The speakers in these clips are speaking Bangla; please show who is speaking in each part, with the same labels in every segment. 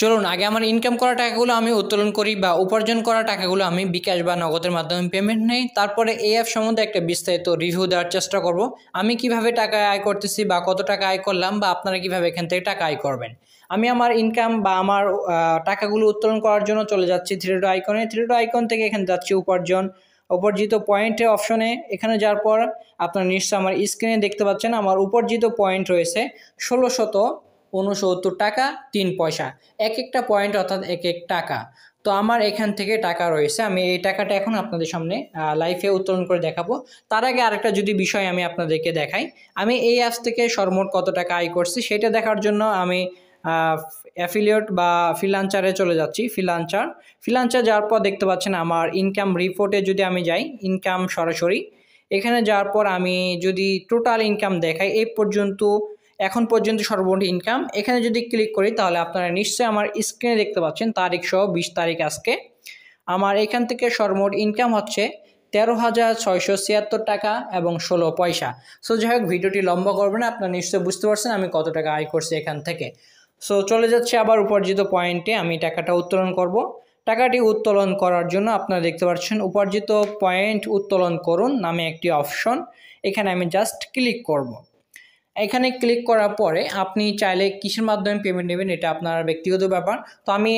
Speaker 1: চলুন আগে আমার ইনকাম করা টাকাগুলো আমি উত্তোলন করি বা উপার্জন করা টাকাগুলো আমি বিকাশ বা নগদের মাধ্যমে পেমেন্ট নেই। তারপরে এই অ্যাপ সম্বন্ধে একটা বিস্তারিত রিভিউ দেওয়ার চেষ্টা করব। আমি কিভাবে টাকা আয় করতেছি বা কত টাকা আয় করলাম বা আপনারা কিভাবে এখান থেকে টাকা আয় করবেন। আমি আমার ইনকাম বা আমার টাকাগুলো উত্তোলন করার জন্য চলে যাচ্ছি থ্রি ডট আইকনে। থ্রি ডট আইকন থেকে এখানে যাচ্ছি উপার্জিত পয়েন্টের অপশনে। এখানে যাওয়ার পর আপনারা নিশ্চয়ই আমার স্ক্রিনে দেখতে পাচ্ছেন আমার উপার্জিত পয়েন্ট রয়েছে ১৬৬৯ টাকা ৩ পয়সা। এক একটা পয়েন্ট অর্থাৎ এক এক টাকা। তো আমার এখান থেকে টাকা রয়েছে, আমি এই টাকাটা এখন আপনাদের সামনে লাইভে উত্তোলন করে দেখাবো। তার আগে আরেকটা যদি বিষয় আমি আপনাদেরকে দেখাই, আমি এই অ্যাপস থেকে সর্বমোট কত টাকা আয় করছি সেটা দেখার জন্য আমি অ্যাফিলিয়েট বা ফ্রিল্যান্সারে চলে যাচ্ছি। ফ্রিল্যান্সার যাওয়ার পর দেখতে পাচ্ছেন আমার ইনকাম রিপোর্টে যদি আমি যাই, ইনকাম সরাসরি এখানে যাওয়ার পর আমি যদি টোটাল ইনকাম দেখাই এখন পর্যন্ত সর্বমোট ইনকাম এখানে যদি ক্লিক করি তাহলে আপনারা নিশ্চয়ই আমার স্ক্রিনে দেখতে পাচ্ছেন তারিখ সহ ২০ তারিখ আজকে আমার এখান থেকে সর্বমোট ইনকাম হচ্ছে ১৩,৬৭৬ টাকা এবং ১৬ পয়সা। সো যাই হোক, ভিডিওটি লম্বা করবে না, আপনারা নিশ্চয়ই বুঝতে পারছেন আমি কত টাকা আয় করছি এখান থেকে। সো চলে যাচ্ছে আবার উপার্জিত পয়েন্টে, আমি টাকাটা উত্তোলন করব। টাকাটি উত্তোলন করার জন্য আপনারা দেখতে পাচ্ছেন উপার্জিত পয়েন্ট উত্তোলন করুন নামে একটি অপশন, এখানে আমি জাস্ট ক্লিক করব। এখানে ক্লিক করার পরে আপনি চাইলে কিসের মাধ্যমে পেমেন্ট নেবেন এটা আপনার ব্যক্তিগত ব্যাপার। তো আমি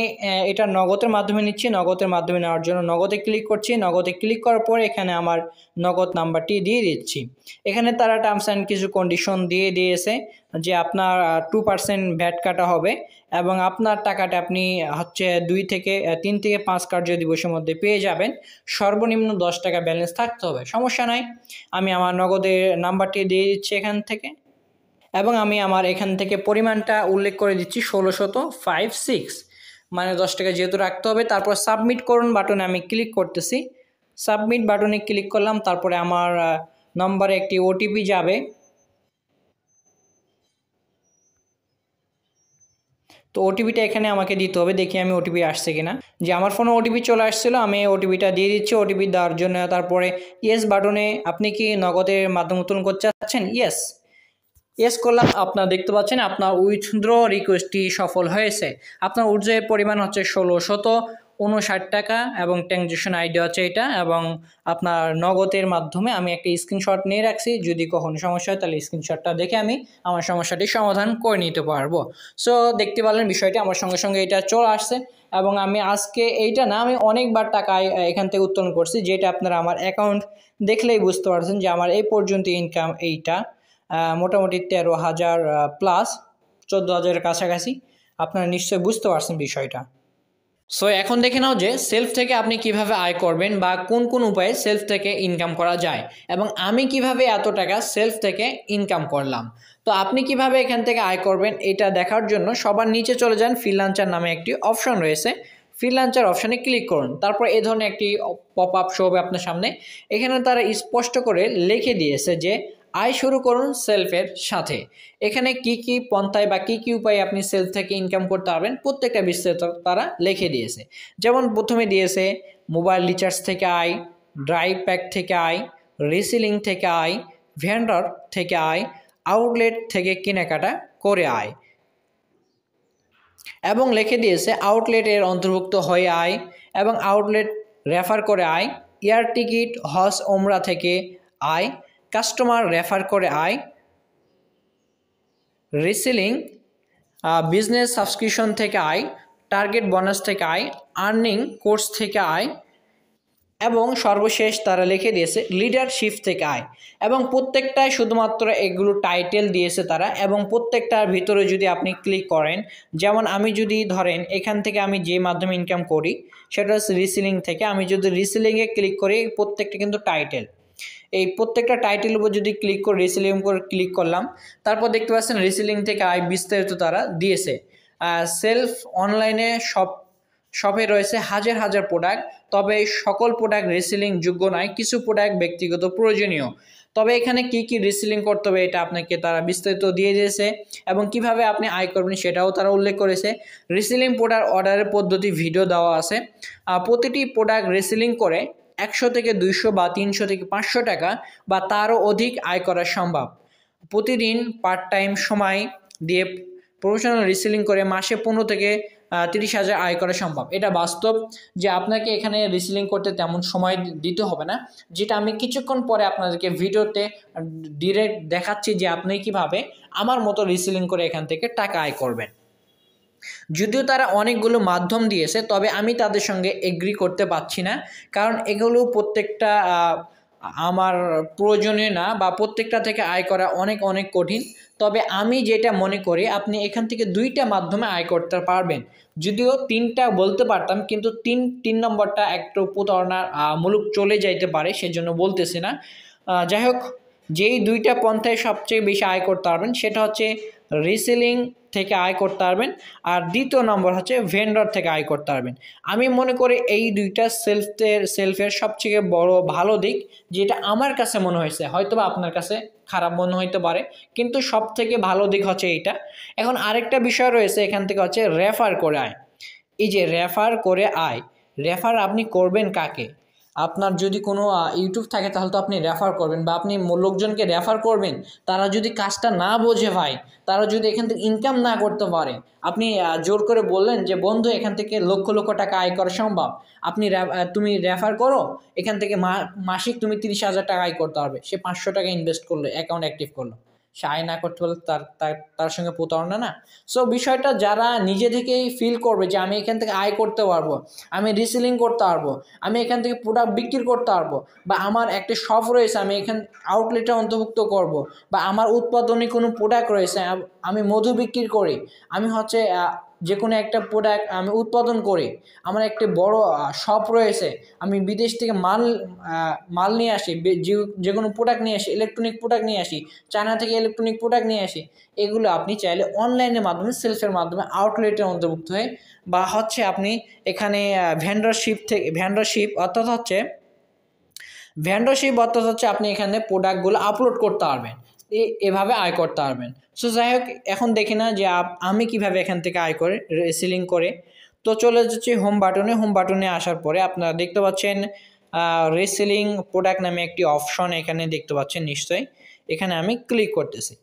Speaker 1: এটা নগদের মাধ্যমে নিচ্ছি। নগদের মাধ্যমে নেওয়ার জন্য নগদে ক্লিক করছি। নগদে ক্লিক করার পরে এখানে আমার নগদ নাম্বারটি দিয়ে দিচ্ছি। এখানে তারা টার্মস অ্যান্ড কিছু কন্ডিশন দিয়ে দিয়েছে যে আপনার 2% ভ্যাট কাটা হবে এবং আপনার টাকাটা আপনি হচ্ছে 3 থেকে 5 কার্য দিবসের মধ্যে পেয়ে যাবেন। সর্বনিম্ন 10 টাকা ব্যালেন্স থাকতে হবে, সমস্যা নাই। আমি আমার নগদের নাম্বারটি দিয়ে দিচ্ছি এখান থেকে এবং আমি আমার এখান থেকে পরিমাণটা উল্লেখ করে দিচ্ছি ১৬৫৬, মানে 10 টাকা যেহেতু রাখতে হবে। তারপর সাবমিট করুন বাটনে আমি ক্লিক করতেছি। সাবমিট বাটনে ক্লিক করলাম, তারপরে আমার নম্বরে একটি ওটিপি যাবে। তো ওটিপিটা এখানে আমাকে দিতে হবে, দেখি আমি ওটিপি আসছে কিনা। যে আমার ফোনে ওটিপি চলে আসছিলো, আমি ওটিপিটা দিয়ে দিচ্ছি। ওটিপি দেওয়ার জন্য তারপরে ইয়েস বাটনে, আপনি কি নগদের মাধ্যমে উত্তোলন করতে চাচ্ছেন? ইয়েস করলাম। আপনারা দেখতে পাচ্ছেন আপনার উইথড্র রিকোয়েস্টটি সফল হয়েছে। আপনার উইথড্রয়ের পরিমাণ হচ্ছে ১৬৫৯ টাকা এবং ট্রানজ্যাকশন আইডি হচ্ছে এটা, এবং আপনার নগদের মাধ্যমে আমি একটা স্ক্রিনশট নিয়ে রাখছি, যদি কখনো সমস্যা হয় তাহলে স্ক্রিনশটটা দেখে আমি আমার সমস্যাটি সমাধান করে নিতে পারবো। সো দেখতে পারলেন বিষয়টি আমার সঙ্গে সঙ্গে এটা চলে আসছে এবং আমি আজকে এইটা না, আমি অনেকবার টাকা এখান থেকে উত্তোলন করছি, যেটা আপনারা আমার অ্যাকাউন্ট দেখলেই বুঝতে পারছেন যে আমার এই পর্যন্ত ইনকাম এইটা মোটামুটি ১৩,০০০ প্লাস ১৪,০০০ কাছাকাছি। আপনারা নিশ্চয়ই বুঝতে পারছেন বিষয়টা। সো এখন দেখে নাও যে সেলফ থেকে আপনি কিভাবে আয় করবেন বা কোন কোন উপায়ে সেলফ থেকে ইনকাম করা যায় এবং আমি কিভাবে এত টাকা সেলফ থেকে ইনকাম করলাম। তো আপনি কিভাবে এখান থেকে আয় করবেন এটা দেখার জন্য সবার নিচে চলে যান, ফ্রিল্যান্সার নামে একটি অপশন রয়েছে, ফ্রিল্যান্সার অপশানে ক্লিক করুন। তারপর এই ধরনের একটি পপ আপ শো হবে আপনার সামনে। এখানে তারা স্পষ্ট করে লিখে দিয়েছে যে আয় শুরু করুন সেলফের সাথে। এখানে কি কি পন্থায় বা কি কি উপায়ে আপনি সেলফ থেকে ইনকাম করতে পারবেন প্রত্যেকটা বিস্তারিত তারা লিখে দিয়েছে। যেমন প্রথমে দিয়েছে মোবাইল রিচার্জ থেকে আয়, ড্রাইভ প্যাক থেকে আয়, রিসেলিং থেকে আয়, ভেন্ডর থেকে আয়, আউটলেট থেকে কেনাকাটা করে আয়, এবং লিখে দিয়েছে আউটলেটের অন্তর্ভুক্ত হয়ে আয় এবং আউটলেট রেফার করে আয়, এয়ার টিকিট হজ ওমরা থেকে আয়, কাস্টমার রেফার করে আয়, রিসেলিং, বিজনেস সাবস্ক্রিপশন থেকে আয়, টার্গেট বোনাস থেকে আয়, আর্নিং কোর্স থেকে আয়, এবং সর্বশেষ তারা লিখে দিয়েছে লিডারশিপ থেকে আয়। এবং প্রত্যেকটাই শুধুমাত্র এগুলো টাইটেল দিয়েছে তারা, এবং প্রত্যেকটার ভিতরে যদি আপনি ক্লিক করেন, যেমন আমি যদি ধরেন এখান থেকে আমি যে মাধ্যমে ইনকাম করি সেটা হচ্ছে রিসেলিং থেকে, আমি যদি রিসেলিংয়ে ক্লিক করি প্রত্যেকটা কিন্তু টাইটেল, এই প্রত্যেকটা টাইটেলের উপর যদি ক্লিক করে রিসেলিং করে ক্লিক করলাম, তারপর দেখতে পাচ্ছেন রিসেলিং থেকে আয় বিস্তারিত তারা দিয়েছে। সেলফ অনলাইনে শপে রয়েছে হাজার হাজার প্রোডাক্ট, তবে সকল প্রোডাক্ট রিসেলিং যোগ্য নয়, কিছু প্রোডাক্ট ব্যক্তিগত প্রয়োজনীয়। তবে এখানে কি কি রিসেলিং করতে হবে এটা আপনাকে তারা বিস্তারিত দিয়ে দিয়েছে এবং কিভাবে আপনি আয় করবেন সেটাও তারা উল্লেখ করেছে। রিসেলিং প্রোডাক্ট অর্ডারের পদ্ধতি ভিডিও দেওয়া আছে। প্রতিটি প্রোডাক্ট রিসেলিং করে ১০০ থেকে ২০০ বা ৩০০ থেকে ৫০০ টাকা বা তারও অধিক আয় করা সম্ভব। প্রতিদিন পার্ট টাইম সময় দিয়ে প্রফেশনাল রিসেলিং করে মাসে ১৫ থেকে 30,000 আয় করা সম্ভব। এটা বাস্তব যে আপনাকে এখানে রিসেলিং করতে তেমন সময় দিতে হবে না, যেটা আমি কিছুক্ষণ পরে আপনাদেরকে ভিডিওতে ডিরেক্ট দেখাচ্ছি যে আপনি কিভাবে আমার মতো রিসেলিং করে এখান থেকে টাকা আয় করবেন। যদিও তারা অনেকগুলো মাধ্যম দিয়েছে, তবে আমি তাদের সঙ্গে এগ্রি করতে পারছি না, কারণ এগুলো প্রত্যেকটা আমার প্রয়োজনীয় না, বা প্রত্যেকটা থেকে আয় করা অনেক অনেক কঠিন। তবে আমি যেটা মনে করি আপনি এখান থেকে 2টা মাধ্যমে আয় করতে পারবেন। যদিও 3টা বলতে পারতাম, কিন্তু তিন নম্বরটা একটু প্রতারণার মূলক চলে যাইতে পারে, সেজন্য বলতেছি না। যাই হোক, যেই 2টা পন্থায় সবচেয়ে বেশি আয় করতে পারবেন সেটা হচ্ছে রিসেলিং থেকে আয় করতে পারবেন, আর দ্বিতীয় নম্বর হচ্ছে ভেন্ডর থেকে আয় করতে পারবেন। আমি মনে করি এই 2টা সেলফের সবচেয়ে বড় ভালো দিক, যেটা আমার কাছে মনে হয়েছে, হয়তো বা আপনার কাছে খারাপ মনে হইতে পারে, কিন্তু সব থেকে ভালো দিক হচ্ছে এইটা। এখন আরেকটা বিষয় রয়েছে এখান থেকে, হচ্ছে রেফার করে আয়। এই যে রেফার করে আয়, রেফার আপনি করবেন কাকে? আপনার যদি কোনো ইউটিউব থাকে তাহলে তো আপনি রেফার করবেন, বা আপনি লোকজনকে রেফার করবেন। তারা যদি কাজটা না বোঝে ভাই, তারা যদি এখান থেকে ইনকাম না করতে পারে, আপনি জোর করে বললেন যে বন্ধু এখান থেকে লক্ষ লক্ষ টাকা আয় করা সম্ভব, তুমি রেফার করো, এখান থেকে মাসিক তুমি 30,000 টাকা আয় করতে পারবে। সে 500 টাকা ইনভেস্ট করলো, অ্যাকাউন্ট অ্যাক্টিভ করলো, সে আয় না করতে পারলে তার সঙ্গে প্রতারণা না? সো বিষয়টা যারা নিজে থেকেই ফিল করবে যে আমি এখান থেকে আয় করতে পারবো, আমি রিসেলিং করতে পারবো, আমি এখান থেকে প্রোডাক্ট বিক্রি করতে পারবো, বা আমার একটা শপ রয়েছে আমি এখান আউটলেটে অন্তর্ভুক্ত করব, বা আমার উৎপাদনী কোনো প্রোডাক্ট রয়েছে, আমি মধু বিক্রি করি, আমি হচ্ছে যে কোনো একটা প্রোডাক্ট আমি উৎপাদন করি, আমার একটা বড় শপ রয়েছে, আমি বিদেশ থেকে মাল নিয়ে আসি, যে কোনো প্রোডাক্ট নিয়ে আসি, ইলেকট্রনিক প্রোডাক্ট নিয়ে আসি, চায়না থেকে ইলেকট্রনিক প্রোডাক্ট নিয়ে আসি, এগুলো আপনি চাইলে অনলাইনের মাধ্যমে সেলফের মাধ্যমে আউটলেটের অন্তর্ভুক্ত হয়ে, বা হচ্ছে আপনি এখানে ভেন্ডরশিপ অর্থাৎ হচ্ছে আপনি এখানে প্রোডাক্টগুলো আপলোড করতে পারবেন, এভাবে আয় করতে পারবেন। সো যাই হোক, এখন দেখি না যে আমি কিভাবে এখান থেকে আয় করে রিসেলিং করে। তো চলে যাচ্ছি হোম বাটনে আসার পরে আপনারা দেখতে পাচ্ছেন রিসেলিং প্রোডাক্ট নামে একটি অপশন এখানে দেখতে পাচ্ছেন নিশ্চয়ই। এখানে আমি ক্লিক করতেছি।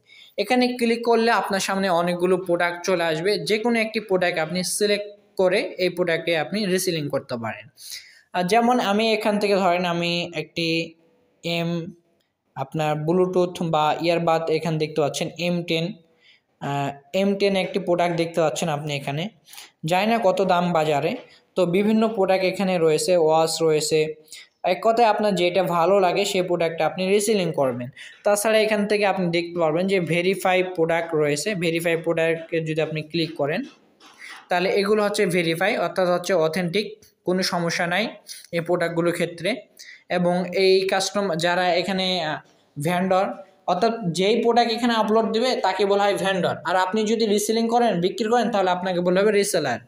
Speaker 1: এখানে ক্লিক করলে আপনার সামনে অনেকগুলো প্রোডাক্ট চলে আসবে, যে কোনো একটি প্রোডাক্ট আপনি সিলেক্ট করে এই প্রোডাক্টে আপনি রিসেলিং করতে পারেন। যেমন আমি এখান থেকে ধরেন আমি একটি আপনার ব্লুটুথ বা ইয়ারবাড এখানে দেখতে পাচ্ছেন M10 একটি প্রোডাক্ট দেখতে পাচ্ছেন আপনি এখানে, জানি না কত দাম বাজারে। তো বিভিন্ন প্রোডাক্ট এখানে রয়েছে, ওয়াচ রয়েছে, এক কথায় আপনার যেটা ভালো লাগে সেই প্রোডাক্টটা আপনি রিসেলিং করবেন। তাছাড়া এখান থেকে আপনি দেখতে পারবেন যে ভেরিফাই প্রোডাক্ট রয়েছে, ভেরিফাই প্রোডাক্টে যদি আপনি ক্লিক করেন তাহলে এগুলো হচ্ছে ভেরিফাই, অর্থাৎ হচ্ছে অথেন্টিক, কোনো সমস্যা নাই এই প্রোডাক্টগুলোর ক্ষেত্রে। এবং এই যারা এখানে ভেন্ডর, অর্থাৎ যেই প্রোডাক্ট এখানে আপলোড দিবে তাকে বলা হয় ভেন্ডর, আর আপনি যদি রিসেলিং করেন, বিক্রি করেন, তাহলে আপনাকে বলা হবে রিসেলার।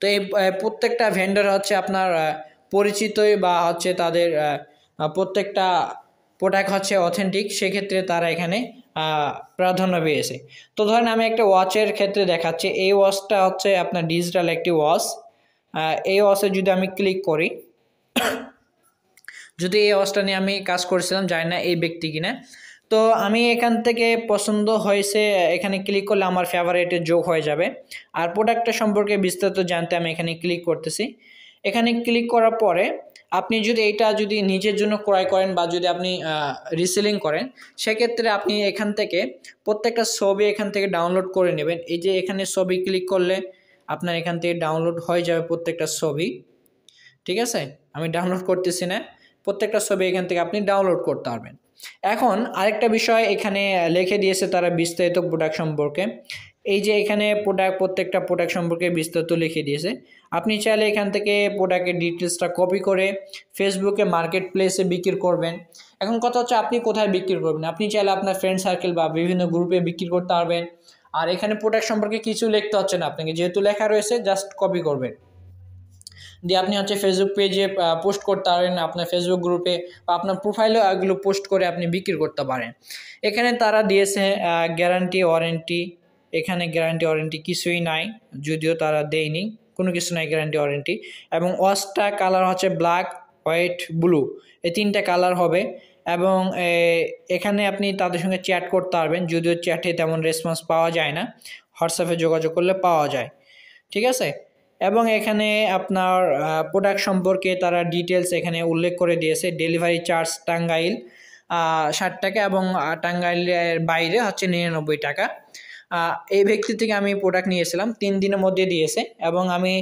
Speaker 1: তো এই প্রত্যেকটা ভেন্ডর হচ্ছে আপনার পরিচিতই, বা হচ্ছে তাদের প্রত্যেকটা প্রোডাক্ট হচ্ছে অথেন্টিক, সেক্ষেত্রে তারা এখানে প্রাধান্য পেয়েছে। তো ধরেন আমি একটা ওয়াচের ক্ষেত্রে দেখাচ্ছি, এই ওয়াচটা হচ্ছে আপনার ডিজিটাল একটি ওয়াচ। এই ওয়াচে যদি আমি ক্লিক করি, যদি এই ওয়াচটা নিয়ে আমি কাজ করেছিলাম, জানি না এই ব্যক্তি কিনা, তো আমি এখান থেকে পছন্দ হয়েছে এখানে ক্লিক করলে আমার ফেভারিটে যোগ হয়ে যাবে। আর প্রোডাক্টটা সম্পর্কে বিস্তারিত জানতে আমি এখানে ক্লিক করতেছি। এখানে ক্লিক করার পরে আপনি যদি এটা নিজের জন্য ক্রয় করেন, বা যদি আপনি রিসেলিং করেন, সেক্ষেত্রে আপনি এখান থেকে প্রত্যেকটা ছবি এখান থেকে ডাউনলোড করে নেবেন। এই যে এখানে ছবি ক্লিক করলে আপনার এখান থেকে ডাউনলোড হয়ে যাবে প্রত্যেকটা ছবি, ঠিক আছে? আমি ডাউনলোড করতেছি না, প্রত্যেকটা ছবি এখান থেকে আপনি ডাউনলোড করতে পারবেন। এখন আরেকটা বিষয় এখানে লিখে দিয়েছে তারা বিস্তারিত প্রোডাক্ট সম্পর্কে। এই যে এখানে প্রত্যেকটা প্রোডাক্ট সম্পর্কে বিস্তারিত লিখে দিয়েছে। আপনি চাইলে এখান থেকে প্রোডাক্টের ডিটেলসটা কপি করে ফেসবুকে মার্কেট প্লেসে বিক্রি করবেন। এখন কথা হচ্ছে আপনি কোথায় বিক্রি করবেন, আপনি চাইলে আপনার ফ্রেন্ড সার্কেল বা বিভিন্ন গ্রুপে বিক্রি করতে পারবেন। আর এখানে প্রোডাক্ট সম্পর্কে কিছু লিখতে হচ্ছে না আপনাকে, যেহেতু লেখা রয়েছে জাস্ট কপি করবেন, দিয়ে আপনি হচ্ছে ফেসবুক পেজে পোস্ট করতে পারেন, আপনার ফেসবুক গ্রুপে বা আপনার প্রোফাইলে এগুলো পোস্ট করে আপনি বিক্রি করতে পারেন। এখানে তারা দিয়েছে গ্যারান্টি ওয়ারেন্টি, এখানে গ্যারান্টি ওয়ারেন্টি কিছুই নাই, যদিও তারা দেয়নি, কোনো কিছু নাই গ্যারান্টি ওয়ারেন্টি। এবং ওয়াচটা কালার হচ্ছে ব্ল্যাক, হোয়াইট, ব্লু, এই 3টা কালার হবে। এবং এখানে আপনি তাদের সঙ্গে চ্যাট করতে পারবেন, যদিও চ্যাটে তেমন রেসপন্স পাওয়া যায় না, হোয়াটসঅ্যাপে যোগাযোগ করলে পাওয়া যায়। ঠিক আছে। এবং এখানে আপনার প্রোডাক্ট সম্পর্কে তারা ডিটেলস এখানে উল্লেখ করে দিয়েছে। ডেলিভারি চার্জ টাঙ্গাইল 60 টাকা এবং টাঙ্গাইলের বাইরে হচ্ছে 99 টাকা। এই ব্যক্তি থেকে আমি প্রোডাক্ট নিয়েছিলাম, 3 দিনের মধ্যে দিয়েছে এবং আমি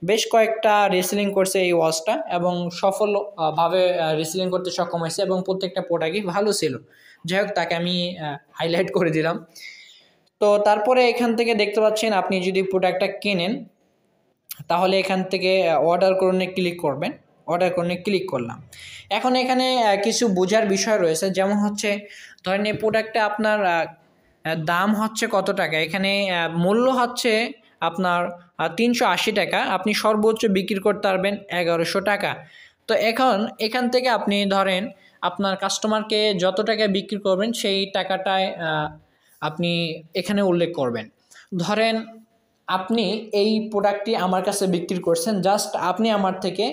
Speaker 1: বেশ কয়েকটা রিসেলিং করছে এই ওয়াচটা এবং সফলভাবে রিসেলিং করতে সক্ষম হয়েছে এবং প্রত্যেকটা প্রোডাক্টই ভালো ছিল। যাই হোক, তাকে আমি হাইলাইট করে দিলাম। তো তারপরে এখান থেকে দেখতে পাচ্ছেন, আপনি যদি প্রোডাক্টটা কেনেন তাহলে এখান থেকে অর্ডার করনে ক্লিক করবেন। অর্ডার করনে ক্লিক করলাম। এখন এখানে কিছু বোঝার বিষয় রয়েছে, যেমন হচ্ছে ধরেন এই প্রোডাক্টটা আপনার দাম হচ্ছে কত টাকা। এখানে মূল্য হচ্ছে আপনার 380 টাকা, আপনি সর্বোচ্চ বিক্রি করতে পারবেন 1100 টাকা। তো এখান থেকে আপনি ধরেন আপনার কাস্টমারকে যত টাকা বিক্রি করবেন সেই টাকাটায় আপনি এখানে উল্লেখ করবেন। ধরেন আপনি এই প্রোডাক্টটি আমার কাছে বিক্রি করছেন, জাস্ট আপনি আমার থেকে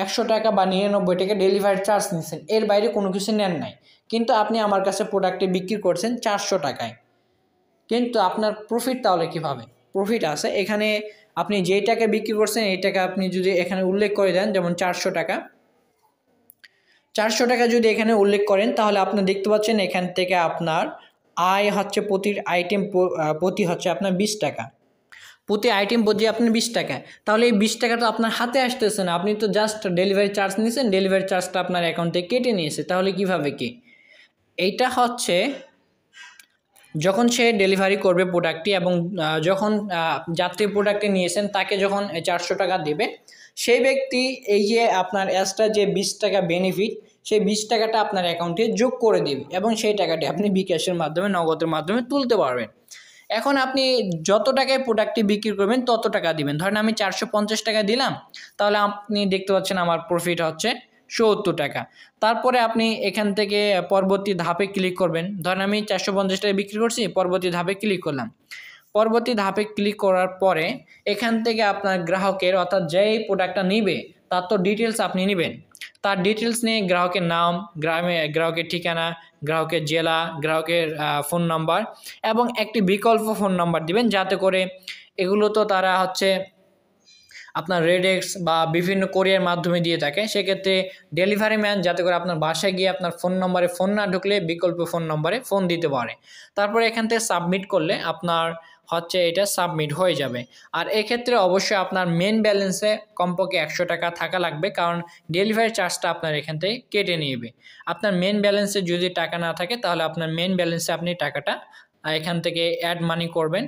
Speaker 1: 100 টাকা বা 99 টাকা ডেলিভারি চার্জ নিচ্ছেন, এর বাইরে কোনো কিছু নেন নাই, কিন্তু আপনি আমার কাছে প্রোডাক্টটি বিক্রি করছেন 400 টাকায়। কিন্তু আপনার প্রফিট তাহলে কীভাবে? প্রফিট আছে এখানে, আপনি যেই টাকা বিক্রি করছেন এই টাকা আপনি যদি এখানে উল্লেখ করে দেন, যেমন 400 টাকা যদি এখানে উল্লেখ করেন, তাহলে আপনি দেখতে পাচ্ছেন এখান থেকে আপনার আয় হচ্ছে প্রতি আইটেম প্রতি হচ্ছে আপনার 20 টাকা, প্রতি আইটেম প্রতি আপনার 20 টাকা। তাহলে এই 20 টাকা তো আপনার হাতে আসতেছে না, আপনি তো জাস্ট ডেলিভারি চার্জ নিয়েছেন, ডেলিভারি চার্জটা আপনার অ্যাকাউন্টে কেটে নিয়েছে। তাহলে কিভাবে কি? এইটা হচ্ছে যখন সে ডেলিভারি করবে প্রোডাক্টটি এবং যখন যাত্রী প্রোডাক্টটি নিয়েছেন তাকে যখন 400 টাকা দেবে, সেই ব্যক্তি এই যে আপনার এক্সট্রা যে 20 টাকা বেনিফিট, সেই 20 টাকাটা আপনার অ্যাকাউন্টে যোগ করে দেবে এবং সেই টাকাটি আপনি বিকাশের মাধ্যমে, নগদের মাধ্যমে তুলতে পারবেন। এখন আপনি যত টাকায় প্রোডাক্টটি বিক্রি করবেন তত টাকা দিবেন। ধরেন আমি 450 টাকা দিলাম, তাহলে আপনি দেখতে পাচ্ছেন আমার প্রফিট হচ্ছে 70 টাকা। তারপরে আপনি এখান থেকে পরবর্তী ধাপে ক্লিক করবেন। ধরেন আমি 450 টাকা বিক্রি করছি, পরবর্তী ধাপে ক্লিক করলাম। পরবর্তী ধাপে ক্লিক করার পরে এখান থেকে আপনার গ্রাহকের, অর্থাৎ যেই প্রোডাক্টটা নিবে তার তো ডিটেলস আপনি নেবেন। তার ডিটেলস নিয়ে গ্রাহকের নাম, গ্রাহকের ঠিকানা, গ্রাহকের জেলা, গ্রাহকের ফোন নাম্বার এবং একটি বিকল্প ফোন নাম্বার দিবেন, যাতে করে এগুলো তো তারা হচ্ছে আপনার রেডেক্স বা বিভিন্ন কোরিয়ার মাধ্যমে দিয়ে থাকে। সেক্ষেত্রে ডেলিভারি ম্যান যাতে করে আপনার বাসায় গিয়ে আপনার ফোন নম্বরে ফোন না ঢুকলে বিকল্প ফোন নম্বরে ফোন দিতে পারে। তারপরে এখান থেকে সাবমিট করলে আপনার হচ্ছে এটা সাবমিট হয়ে যাবে। আর এক্ষেত্রে অবশ্যই আপনার মেন ব্যালেন্সে কমপক্ষে 100 টাকা থাকা লাগবে, কারণ ডেলিভারি চার্জটা আপনার এখান থেকে কেটে নেবে। আপনার মেন ব্যালেন্সে যদি টাকা না থাকে তাহলে আপনার মেন ব্যালেন্সে আপনি টাকাটা এখান থেকে অ্যাড মানি করবেন,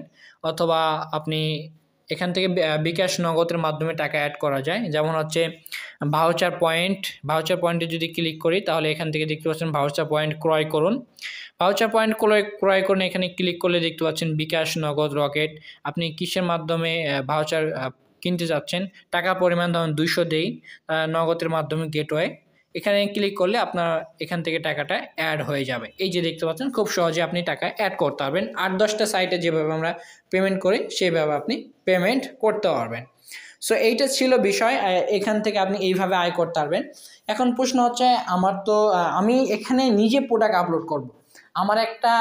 Speaker 1: অথবা আপনি এখান থেকে বিকাশ নগদের মাধ্যমে টাকা অ্যাড করা যায়। যেমন হচ্ছে ভাউচার পয়েন্টে যদি ক্লিক করি তাহলে এখান থেকে দেখতে পাচ্ছেন ভাউচার পয়েন্ট ক্রয় করুন। ভাউচার পয়েন্ট ক্রয় করুন, এখানে ক্লিক করলে দেখতে পাচ্ছেন বিকাশ, নগদ, রকেট। আপনি কিসের মাধ্যমে ভাউচার কিনতে যাচ্ছেন, টাকা পরিমাণ ধরুন 200 দেই, নগদের মাধ্যমে গেটওয়ে, এখানে ক্লিক করলে আপনার এখান থেকে টাকাটা অ্যাড হয়ে যাবে। এই যে দেখতে পাচ্ছেন, খুব সহজে আপনি টাকা অ্যাড করতে পারবেন। 8-10টা সাইটে যেভাবে আমরা পেমেন্ট করি সেভাবে আপনি পেমেন্ট করতে পারবেন। সো এইটা ছিল বিষয়, এখান থেকে আপনি এইভাবে আয় করতে পারবেন। এখন প্রশ্ন হচ্ছে, আমি এখানে নিজে প্রোডাক্ট আপলোড করব। আমার একটা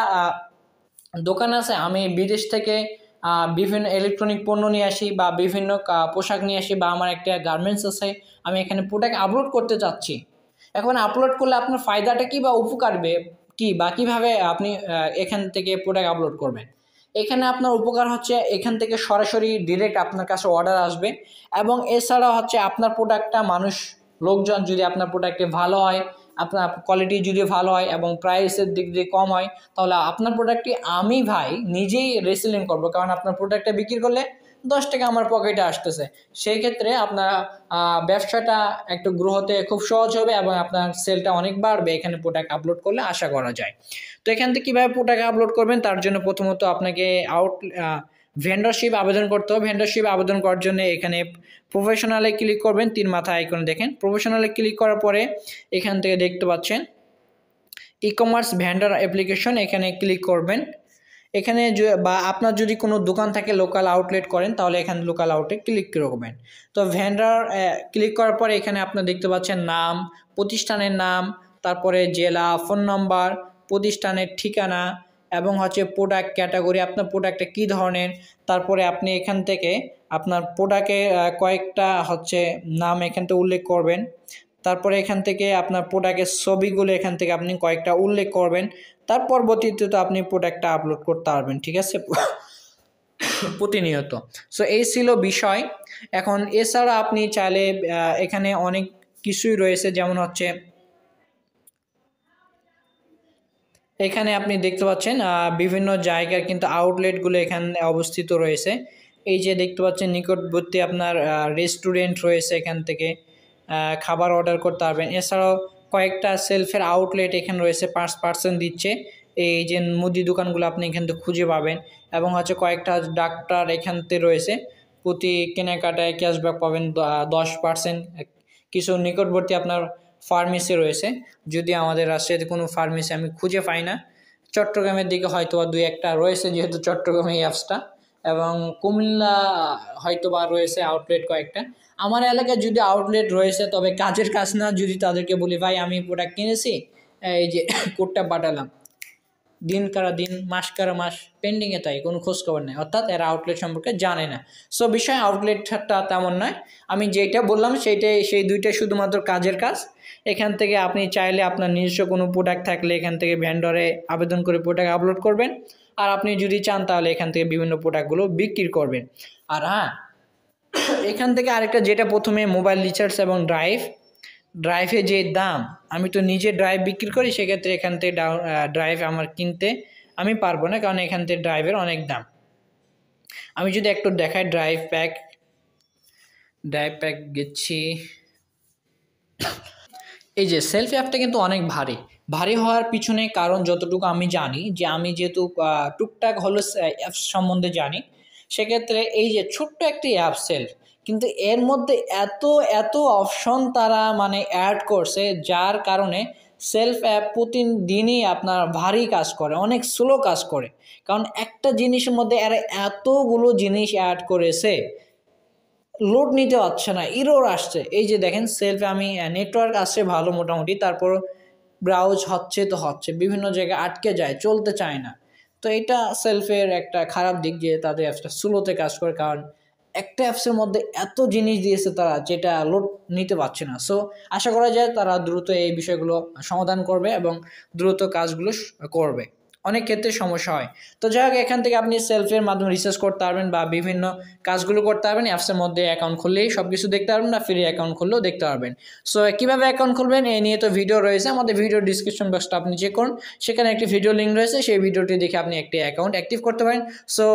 Speaker 1: দোকান আছে, আমি বিদেশ থেকে বিভিন্ন ইলেকট্রনিক পণ্য নিয়ে আসি বা বিভিন্ন পোশাক নিয়ে আসি, বা আমার একটা গার্মেন্টস আছে, আমি এখানে প্রোডাক্ট আপলোড করতে চাচ্ছি। এখন আপলোড করলে আপনার ফায়দাটা কী বা উপকার কী বা কীভাবে আপনি এখান থেকে প্রোডাক্ট আপলোড করবেন? এখানে আপনার উপকার হচ্ছে এখান থেকে সরাসরি ডিরেক্ট আপনার কাছে অর্ডার আসবে, এবং এছাড়া হচ্ছে আপনার প্রোডাক্টটা লোকজন যদি আপনার প্রোডাক্টে ভালো হয়, আপনার কোয়ালিটি যদি ভালো হয় এবং প্রাইসের দিক দিয়ে কম হয়, তাহলে আপনার প্রোডাক্টটি আমি নিজেই রিসেলিং করব, কারণ আপনার প্রোডাক্টটা বিক্রি করলে 10 টাকা আমার পকেটে আসতেছে। সেই ক্ষেত্রে আপনার ব্যবসাটা একটু গ্রো হতে খুব সহজ হবে এবং আপনার সেলটা অনেক বাড়বে এখানে প্রোডাক্ট আপলোড করলে, আশা করা যায়। তো এখান থেকে কীভাবে প্রোডাক্ট আপলোড করবেন, তার জন্য প্রথমত আপনাকে ভেন্ডরশিপ আবেদন করতে হবে। ভেন্ডরশিপ আবেদন করার জন্য এখানে প্রফেশনালে ক্লিক করবেন, 3 মাথা আইকনে দেখেন। প্রফেশনালে ক্লিক করার পরে এখান থেকে দেখতে পাচ্ছেন ই কমার্স ভেন্ডর অ্যাপ্লিকেশন, এখানে ক্লিক করবেন। এখানে বা আপনার যদি কোনো দোকান থাকে লোকাল আউটলেট করেন, তাহলে এখানে লোকাল আউটলেট ক্লিক করবেন। তো ভেন্ডর ক্লিক করার পরে এখানে আপনার দেখতে পাচ্ছেন নাম, প্রতিষ্ঠানের নাম, তারপরে জেলা, ফোন নাম্বার, প্রতিষ্ঠানের ঠিকানা, এবং হচ্ছে প্রোডাক্ট ক্যাটাগরি, আপনার প্রোডাক্টটা কী ধরনের, তারপরে আপনি এখান থেকে আপনার প্রোডাক্টের কয়েকটা হচ্ছে নাম এখান থেকে উল্লেখ করবেন। তারপরে এখান থেকে আপনার প্রোডাক্টের ছবিগুলো এখান থেকে আপনি কয়েকটা উল্লেখ করবেন। তার পরবর্তীতে তো আপনি প্রোডাক্টটা আপলোড করতে পারবেন, ঠিক আছে, প্রতিনিয়ত। সো এই ছিল বিষয়। এখন এছাড়া আপনি চাইলে এখানে অনেক কিছুই রয়েছে, যেমন হচ্ছে এখানে আপনি দেখতে পাচ্ছেন বিভিন্ন জায়গার কিন্তু আউটলেটগুলো এখানে অবস্থিত রয়েছে। এই যে দেখতে পাচ্ছেন নিকটবর্তী আপনার রেস্টুরেন্ট রয়েছে, এখান থেকে খাবার অর্ডার করতে পারবেন। এছাড়াও কয়েকটা সেলফের আউটলেট এখানে রয়েছে, 5% দিচ্ছে। এই যে মুদি দোকানগুলো আপনি এখান থেকে খুঁজে পাবেন। এবং হচ্ছে কয়েকটা ডাক্তার এখান থেকে রয়েছে, প্রতি কেনাকাটায় ক্যাশব্যাক পাবেন 10%। কিছু নিকটবর্তী আপনার ফার্মেসি রয়েছে, যদি আমাদের রাজশাহীতে কোনো ফার্মেসি আমি খুঁজে পাই না। চট্টগ্রামের দিকে হয়তো বা 2-1টা রয়েছে, যেহেতু চট্টগ্রামে এই অ্যাপসটা, এবং কুমিল্লা হয়তো বা রয়েছে আউটলেট কয়েকটা। আমার এলাকায় যদি আউটলেট রয়েছে, তবে কাজের কাজ না, যদি তাদেরকে বলি ভাই আমি প্রোডাক্ট কিনেছি, এই যে কোডটা পাঠালাম, দিন কারা দিন, মাস কারা মাস পেন্ডিংয়ে, তাই কোনো খোঁজখবর নেই, অর্থাৎ এরা আউটলেট সম্পর্কে জানে না। সো বিষয় আউটলেটটা তেমন নয়, আমি যেটা বললাম সেই দুইটাই শুধুমাত্র কাজের কাজ। এখান থেকে আপনি চাইলে আপনার নিজস্ব কোনো প্রোডাক্ট থাকলে এখান থেকে ভেন্ডরে আবেদন করে প্রোডাক্ট আপলোড করবেন, আর আপনি যদি চান তাহলে এখান থেকে বিভিন্ন প্রোডাক্টগুলো বিক্রি করবেন। আর হ্যাঁ, এখান থেকে আরেকটা, যেটা প্রথমে মোবাইল রিচার্জ এবং ড্রাইভে যে দাম, আমি তো নিজে ড্রাইভ বিক্রি করি, সেক্ষেত্রে এখান থেকে ড্রাইভ আমার কিনতে আমি পারবো না, কারণ এখান থেকে ড্রাইভের অনেক দাম। আমি যদি একটু দেখাই ড্রাইভ প্যাক গেছি, এই যে সেলফি অ্যাপটা কিন্তু অনেক ভারী হওয়ার পিছনে কারণ যতটুকু আমি জানি, যে আমি যেহেতু টুকটাক হলো অ্যাপস সম্বন্ধে জানি, সেক্ষেত্রে এই যে ছোট্ট একটি অ্যাপ সেলফ, কিন্তু এর মধ্যে এত অপশন তারা মানে অ্যাড করছে, যার কারণে সেলফ অ্যাপ প্রতিদিনই আপনার ভারী কাজ করে, অনেক স্লো কাজ করে। কারণ একটা জিনিসের মধ্যে এরা এতগুলো জিনিস অ্যাড করেছে, লোড নিতে পারছে না, ইরোর আসছে। এই যে দেখেন সেলফে আমি নেটওয়ার্ক আসছে ভালো মোটামুটি, তারপর ব্রাউজ হচ্ছে বিভিন্ন জায়গায় আটকে যায়, চলতে চায় না। তো এটা সেলফের একটা খারাপ দিক, যে তাদের অ্যাপসটা স্লোতে কাজ করে, কারণ একটা অ্যাপসের মধ্যে এত জিনিস দিয়েছে তারা, যেটা লোড নিতে পারছে না। সো আশা করা যায় তারা দ্রুত এই বিষয়গুলো সমাধান করবে এবং দ্রুত কাজগুলো করবে। অনেক ক্ষেত্রে সমস্যা হয়। তো যাই হোক, এখান থেকে আপনি সেলফের মাধ্যমে রিসার্চ করতে পারবেন বা বিভিন্ন কাজগুলো করতে পারবেন। অ্যাপসের মধ্যে অ্যাকাউন্ট খুললেই সব কিছু দেখতে পারবেন, না ফ্রি অ্যাকাউন্ট খুললেও দেখতে পারবেন। সো কীভাবে অ্যাকাউন্ট খুলবেন এই নিয়ে তো ভিডিও রয়েছে, আমাদের ভিডিও ডিসক্রিপশন বক্সটা আপনি চেক করুন, সেখানে একটি ভিডিও লিঙ্ক রয়েছে, সেই ভিডিওটি দেখে আপনি একটি অ্যাকাউন্ট অ্যাক্টিভ করতে পারেন। সো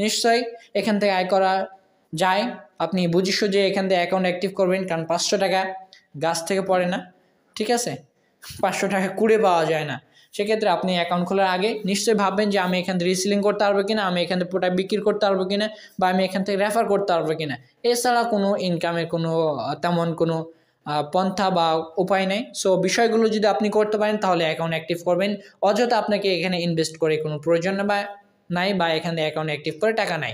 Speaker 1: নিশ্চয়ই এখান থেকে আয় করা যায়। আপনি বুঝিস যে এখান থেকে অ্যাকাউন্ট অ্যাক্টিভ করবেন, কারণ 500 টাকা গাছ থেকে পড়ে না, ঠিক আছে, 500 টাকা কুড়ে পাওয়া যায় না। সেক্ষেত্রে আপনি অ্যাকাউন্ট খোলার আগে নিশ্চয়ই ভাববেন যে আমি এখান থেকে রিসেলিং করতে পারবো কিনা, আমি এখান থেকে প্রোডাক্ট বিক্রি করতে পারবো কিনা, বা আমি এখান থেকে রেফার করতে পারবো কিনা। এছাড়া কোনো ইনকামের কোনো তেমন কোনো পন্থা বা উপায় নেই। সো বিষয়গুলো যদি আপনি করতে পারেন তাহলে অ্যাকাউন্ট অ্যাক্টিভ করবেন। অযথা আপনাকে এখানে ইনভেস্ট করে কোনো প্রয়োজন নাই, বা এখানে অ্যাকাউন্ট অ্যাক্টিভ করে টাকা নাই।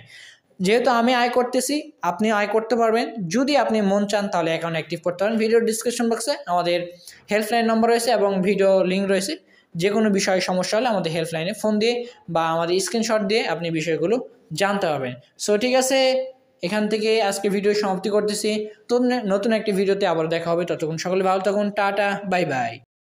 Speaker 1: যেহেতু আমি আয় করতেছি, আপনি আয় করতে পারবেন, যদি আপনি মন চান তাহলে অ্যাকাউন্ট অ্যাক্টিভ করতে পারেন। ভিডিও ডিসক্রিপশন বক্সে আমাদের হেল্পলাইন নম্বর রয়েছে এবং ভিডিও লিঙ্ক রয়েছে। যে কোনো বিষয়ে সমস্যা হলে আমাদের হেল্পলাইনে ফোন দিয়ে বা আমাদের স্ক্রিনশট দিয়ে আপনি বিষয়গুলো জানতে পারবেন। সো ঠিক আছে, এখান থেকে আজকে ভিডিও সমাপ্তি করতেছি। তো নতুন একটি ভিডিওতে আবার দেখা হবে, ততক্ষণ সকলে ভালো থাকুন, টাটা, বাই বাই।